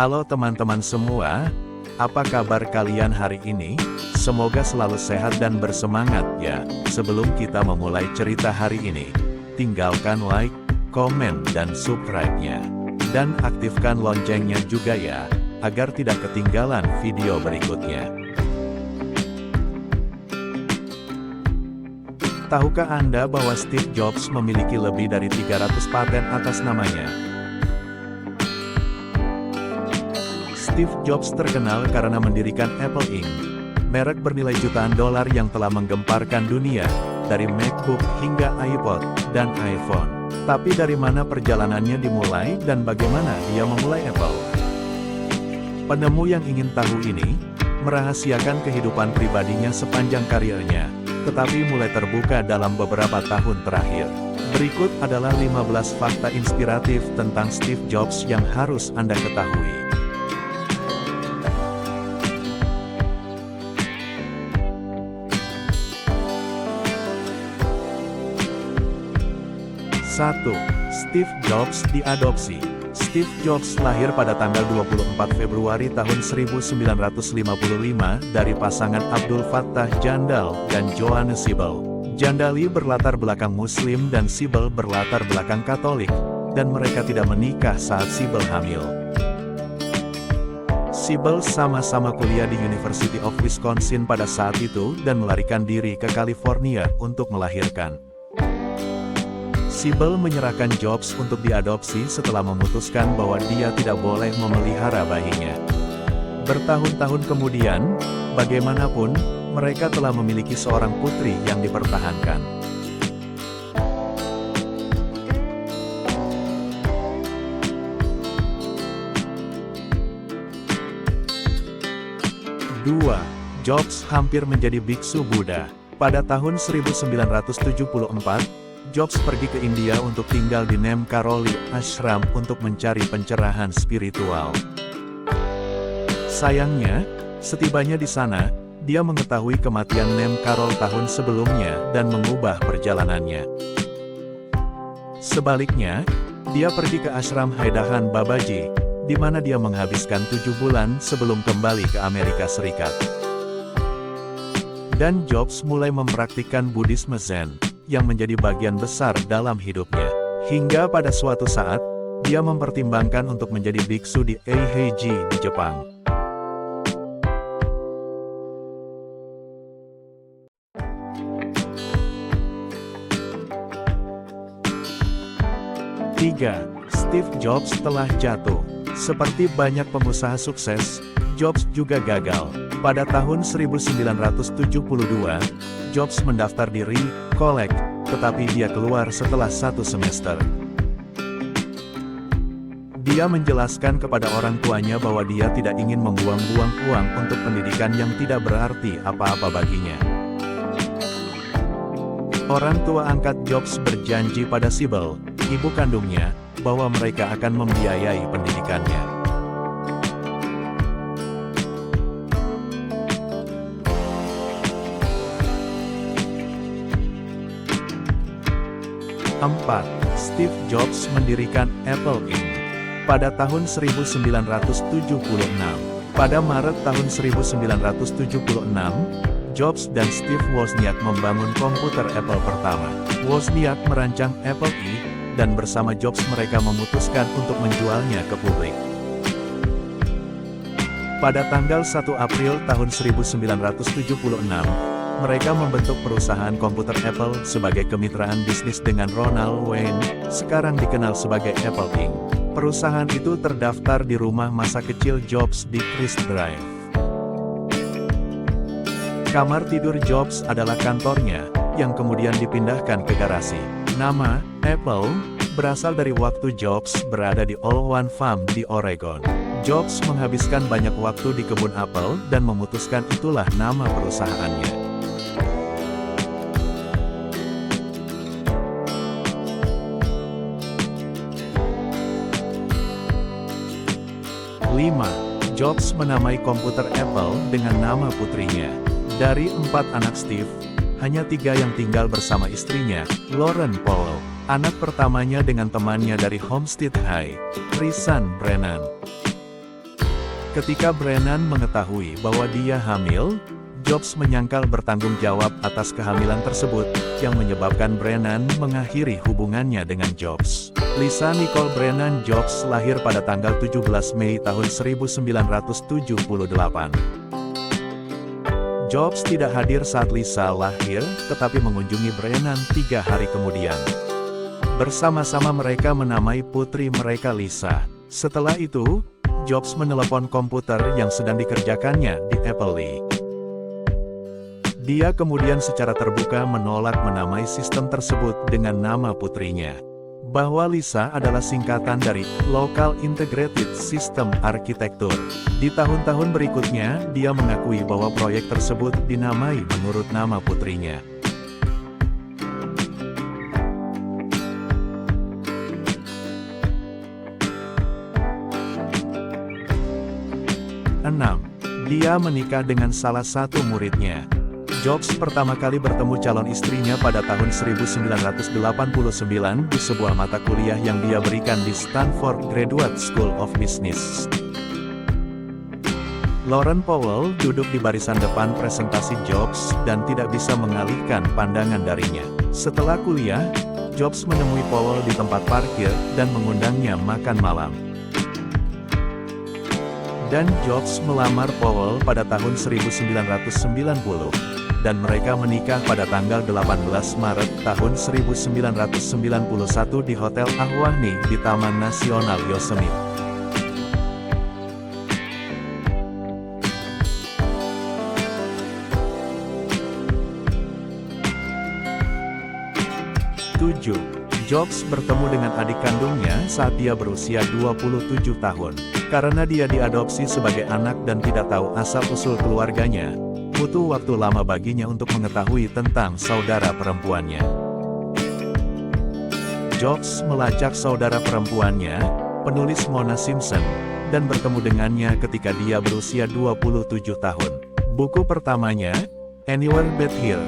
Halo teman-teman semua, apa kabar kalian hari ini? Semoga selalu sehat dan bersemangat ya. Sebelum kita memulai cerita hari ini, tinggalkan like, komen, dan subscribe-nya. Dan aktifkan loncengnya juga ya, agar tidak ketinggalan video berikutnya. Tahukah Anda bahwa Steve Jobs memiliki lebih dari 300 paten atas namanya? Steve Jobs terkenal karena mendirikan Apple Inc., merek bernilai jutaan dolar yang telah menggemparkan dunia, dari MacBook hingga iPod dan iPhone. Tapi dari mana perjalanannya dimulai dan bagaimana dia memulai Apple? Penemu yang ingin tahu ini, merahasiakan kehidupan pribadinya sepanjang karirnya, tetapi mulai terbuka dalam beberapa tahun terakhir. Berikut adalah 15 fakta inspiratif tentang Steve Jobs yang harus Anda ketahui. 1. Steve Jobs diadopsi. Steve Jobs lahir pada tanggal 24 Februari tahun 1955 dari pasangan Abdul Fattah Jandal dan Joanne Siebel. Jandali berlatar belakang Muslim dan Siebel berlatar belakang Katolik, dan mereka tidak menikah saat Siebel hamil. Siebel sama-sama kuliah di University of Wisconsin pada saat itu dan melarikan diri ke California untuk melahirkan. Siebel menyerahkan Jobs untuk diadopsi setelah memutuskan bahwa dia tidak boleh memelihara bayinya. Bertahun-tahun kemudian, bagaimanapun, mereka telah memiliki seorang putri yang dipertahankan. Dua, Jobs hampir menjadi biksu Buddha. Pada tahun 1974, Jobs pergi ke India untuk tinggal di Nem Karoli Ashram untuk mencari pencerahan spiritual. Sayangnya, setibanya di sana, dia mengetahui kematian Nem Karol tahun sebelumnya dan mengubah perjalanannya. Sebaliknya, dia pergi ke ashram Haidahan Babaji, di mana dia menghabiskan 7 bulan sebelum kembali ke Amerika Serikat. Dan Jobs mulai mempraktikkan Buddhisme Zen, yang menjadi bagian besar dalam hidupnya. Hingga pada suatu saat, dia mempertimbangkan untuk menjadi biksu di Eiheiji di Jepang. Tiga, Steve Jobs telah jatuh. Seperti banyak pengusaha sukses, Jobs juga gagal. Pada tahun 1972, Jobs mendaftar di College, tetapi dia keluar setelah 1 semester. Dia menjelaskan kepada orang tuanya bahwa dia tidak ingin membuang-buang uang untuk pendidikan yang tidak berarti apa-apa baginya. Orang tua angkat Jobs berjanji pada Siebel, ibu kandungnya, bahwa mereka akan membiayai pendidikannya. 4. Steve Jobs mendirikan Apple Inc. pada tahun 1976. Pada Maret tahun 1976, Jobs dan Steve Wozniak membangun komputer Apple pertama. Wozniak merancang Apple I, dan bersama Jobs mereka memutuskan untuk menjualnya ke publik. Pada tanggal 1 April tahun 1976, mereka membentuk perusahaan komputer Apple sebagai kemitraan bisnis dengan Ronald Wayne, sekarang dikenal sebagai Apple Inc. Perusahaan itu terdaftar di rumah masa kecil Jobs di Christ Drive. Kamar tidur Jobs adalah kantornya, yang kemudian dipindahkan ke garasi. Nama Apple berasal dari waktu Jobs berada di All One Farm di Oregon. Jobs menghabiskan banyak waktu di kebun apel dan memutuskan itulah nama perusahaannya. 5. Jobs menamai komputer Apple dengan nama putrinya. Dari 4 anak Steve, hanya 3 yang tinggal bersama istrinya, Lauren Paulo. Anak pertamanya dengan temannya dari Homestead High, Chrisann Brennan. Ketika Brennan mengetahui bahwa dia hamil, Jobs menyangkal bertanggung jawab atas kehamilan tersebut, yang menyebabkan Brennan mengakhiri hubungannya dengan Jobs. Lisa Nicole Brennan Jobs lahir pada tanggal 17 Mei tahun 1978. Jobs tidak hadir saat Lisa lahir, tetapi mengunjungi Brennan 3 hari kemudian. Bersama-sama mereka menamai putri mereka Lisa. Setelah itu, Jobs menelepon komputer yang sedang dikerjakannya di Apple Ii. Dia kemudian secara terbuka menolak menamai sistem tersebut dengan nama putrinya. Bahwa Lisa adalah singkatan dari Local Integrated System Architecture. Di tahun-tahun berikutnya, dia mengakui bahwa proyek tersebut dinamai menurut nama putrinya. Dia menikah dengan salah satu muridnya. Jobs pertama kali bertemu calon istrinya pada tahun 1989 di sebuah mata kuliah yang dia berikan di Stanford Graduate School of Business. Lauren Powell duduk di barisan depan presentasi Jobs dan tidak bisa mengalihkan pandangan darinya. Setelah kuliah, Jobs menemui Powell di tempat parkir dan mengundangnya makan malam. Dan Jobs melamar Powell pada tahun 1990. Dan mereka menikah pada tanggal 18 Maret tahun 1991 di Hotel Ahwahnee di Taman Nasional Yosemite. Jobs bertemu dengan adik kandungnya saat dia berusia 27 tahun. Karena dia diadopsi sebagai anak dan tidak tahu asal-usul keluarganya, butuh waktu lama baginya untuk mengetahui tentang saudara perempuannya. Jobs melacak saudara perempuannya, penulis Mona Simpson, dan bertemu dengannya ketika dia berusia 27 tahun. Buku pertamanya, Anywhere But Here,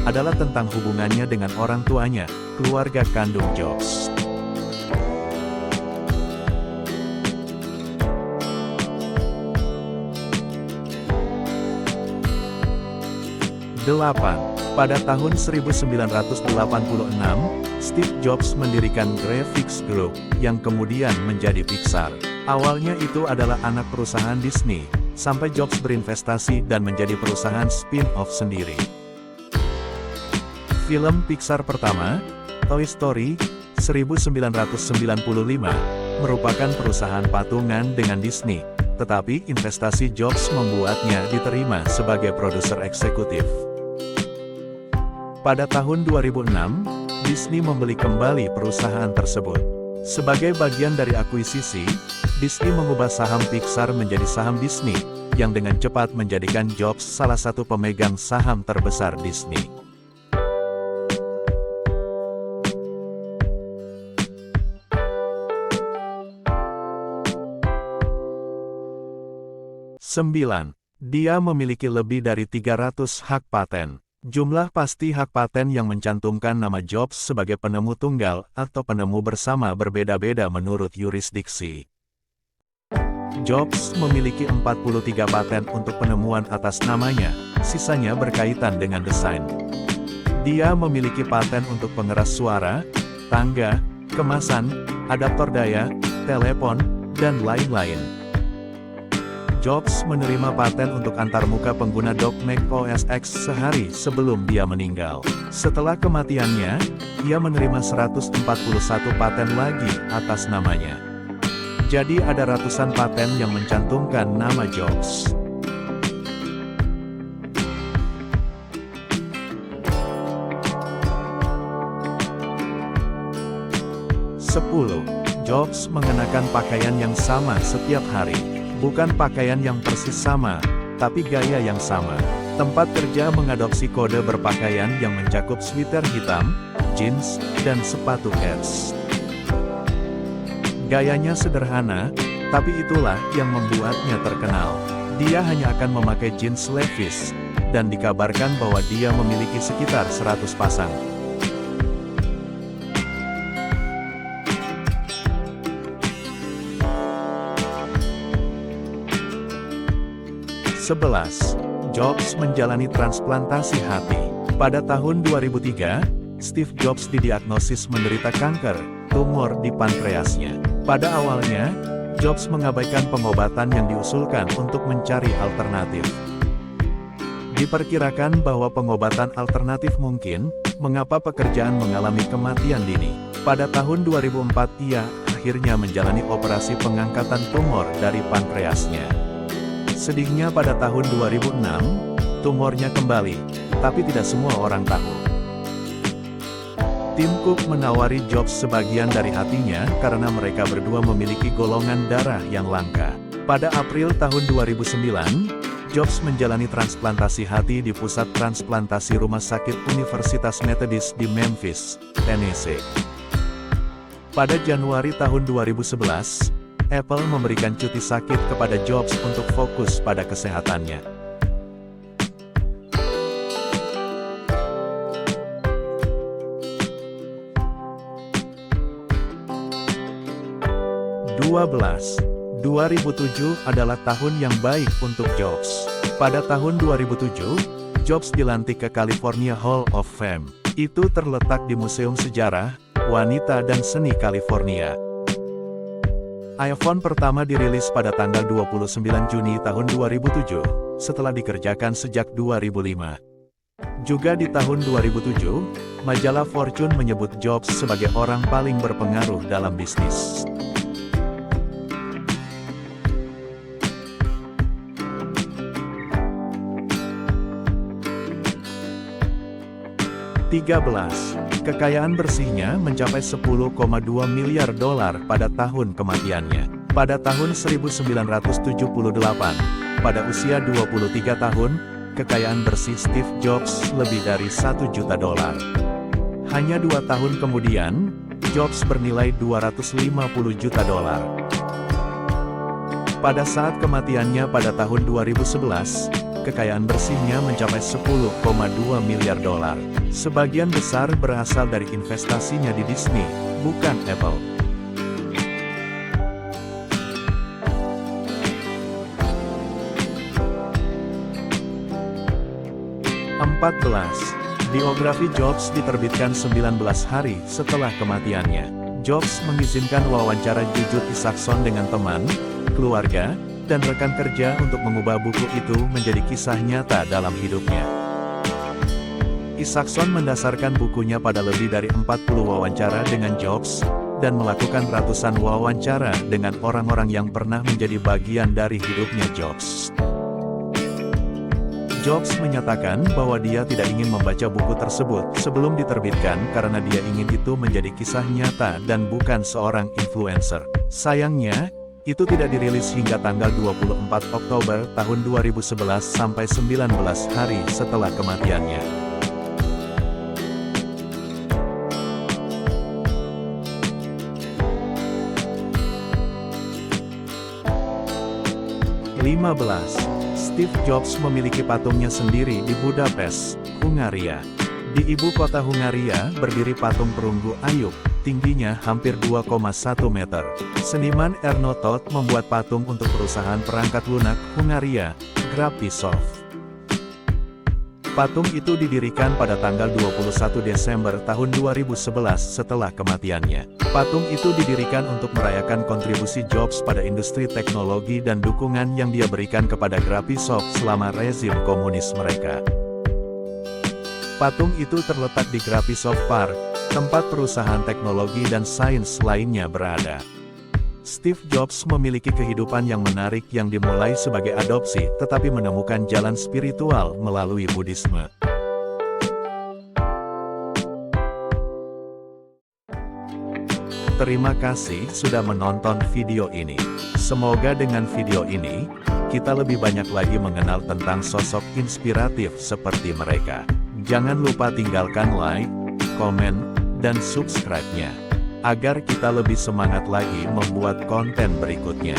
adalah tentang hubungannya dengan orang tuanya, keluarga kandung Jobs. 8. Pada tahun 1986, Steve Jobs mendirikan Graphics Group, yang kemudian menjadi Pixar. Awalnya itu adalah anak perusahaan Disney, sampai Jobs berinvestasi dan menjadi perusahaan spin-off sendiri. Film Pixar pertama, Toy Story, 1995, merupakan perusahaan patungan dengan Disney, tetapi investasi Jobs membuatnya diterima sebagai produser eksekutif. Pada tahun 2006, Disney membeli kembali perusahaan tersebut. Sebagai bagian dari akuisisi, Disney mengubah saham Pixar menjadi saham Disney, yang dengan cepat menjadikan Jobs salah satu pemegang saham terbesar Disney. Dia memiliki lebih dari 300 hak paten. Jumlah pasti hak paten yang mencantumkan nama Jobs sebagai penemu tunggal atau penemu bersama berbeda-beda menurut yurisdiksi. Jobs memiliki 43 paten untuk penemuan atas namanya, sisanya berkaitan dengan desain. Dia memiliki paten untuk pengeras suara, tangga, kemasan, adaptor daya, telepon, dan lain-lain. Jobs menerima paten untuk antarmuka pengguna dock Mac OS X sehari sebelum dia meninggal. Setelah kematiannya, ia menerima 141 paten lagi atas namanya. Jadi ada ratusan paten yang mencantumkan nama Jobs. Jobs mengenakan pakaian yang sama setiap hari. Bukan pakaian yang persis sama, tapi gaya yang sama. Tempat kerja mengadopsi kode berpakaian yang mencakup sweater hitam, jeans, dan sepatu kets. Gayanya sederhana, tapi itulah yang membuatnya terkenal. Dia hanya akan memakai jeans Levi's, dan dikabarkan bahwa dia memiliki sekitar 100 pasang. 11. Jobs menjalani transplantasi hati. Pada tahun 2003, Steve Jobs didiagnosis menderita kanker, tumor di pankreasnya. Pada awalnya, Jobs mengabaikan pengobatan yang diusulkan untuk mencari alternatif. Diperkirakan bahwa pengobatan alternatif mungkin, mengapa pekerjaan mengalami kematian dini. Pada tahun 2004 ia akhirnya menjalani operasi pengangkatan tumor dari pankreasnya. Sedihnya pada tahun 2006, tumornya kembali, tapi tidak semua orang tahu. Tim Cook menawari Jobs sebagian dari hatinya karena mereka berdua memiliki golongan darah yang langka. Pada April tahun 2009, Jobs menjalani transplantasi hati di Pusat Transplantasi Rumah Sakit Universitas Methodist di Memphis, Tennessee. Pada Januari tahun 2011, Apple memberikan cuti sakit kepada Jobs untuk fokus pada kesehatannya. 2007 adalah tahun yang baik untuk Jobs. Pada tahun 2007, Jobs dilantik ke California Hall of Fame. Itu terletak di Museum Sejarah, Wanita dan Seni California. iPhone pertama dirilis pada tanggal 29 Juni tahun 2007, setelah dikerjakan sejak 2005. Juga di tahun 2007, majalah Fortune menyebut Jobs sebagai orang paling berpengaruh dalam bisnis. Kekayaan bersihnya mencapai 10,2 miliar dolar pada tahun kematiannya. Pada tahun 1978, pada usia 23 tahun, kekayaan bersih Steve Jobs lebih dari 1 juta dolar. Hanya 2 tahun kemudian, Jobs bernilai 250 juta dolar. Pada saat kematiannya pada tahun 2011, kekayaan bersihnya mencapai 10,2 miliar dolar. Sebagian besar berasal dari investasinya di Disney, bukan Apple. Biografi Jobs diterbitkan 19 hari setelah kematiannya. Jobs mengizinkan wawancara jujur Isaacson dengan teman, keluarga, dan rekan kerja untuk mengubah buku itu menjadi kisah nyata dalam hidupnya. Isaacson mendasarkan bukunya pada lebih dari 40 wawancara dengan Jobs, dan melakukan ratusan wawancara dengan orang-orang yang pernah menjadi bagian dari hidupnya Jobs. Jobs menyatakan bahwa dia tidak ingin membaca buku tersebut sebelum diterbitkan karena dia ingin itu menjadi kisah nyata dan bukan seorang influencer. Sayangnya, itu tidak dirilis hingga tanggal 24 Oktober tahun 2011 sampai 19 hari setelah kematiannya. Steve Jobs memiliki patungnya sendiri di Budapest, Hungaria. Di ibu kota Hungaria berdiri patung perunggu Ayub, tingginya hampir 2,1 meter. Seniman Erno Toth membuat patung untuk perusahaan perangkat lunak Hungaria, Graphisoft. Patung itu didirikan pada tanggal 21 Desember tahun 2011 setelah kematiannya. Patung itu didirikan untuk merayakan kontribusi Jobs pada industri teknologi dan dukungan yang dia berikan kepada Graphisoft selama rezim komunis mereka. Patung itu terletak di Graphisoft Park, tempat perusahaan teknologi dan sains lainnya berada. Steve Jobs memiliki kehidupan yang menarik yang dimulai sebagai adopsi tetapi menemukan jalan spiritual melalui Buddhisme. Terima kasih sudah menonton video ini. Semoga dengan video ini, kita lebih banyak lagi mengenal tentang sosok inspiratif seperti mereka. Jangan lupa tinggalkan like, komen, dan subscribe-nya, agar kita lebih semangat lagi membuat konten berikutnya.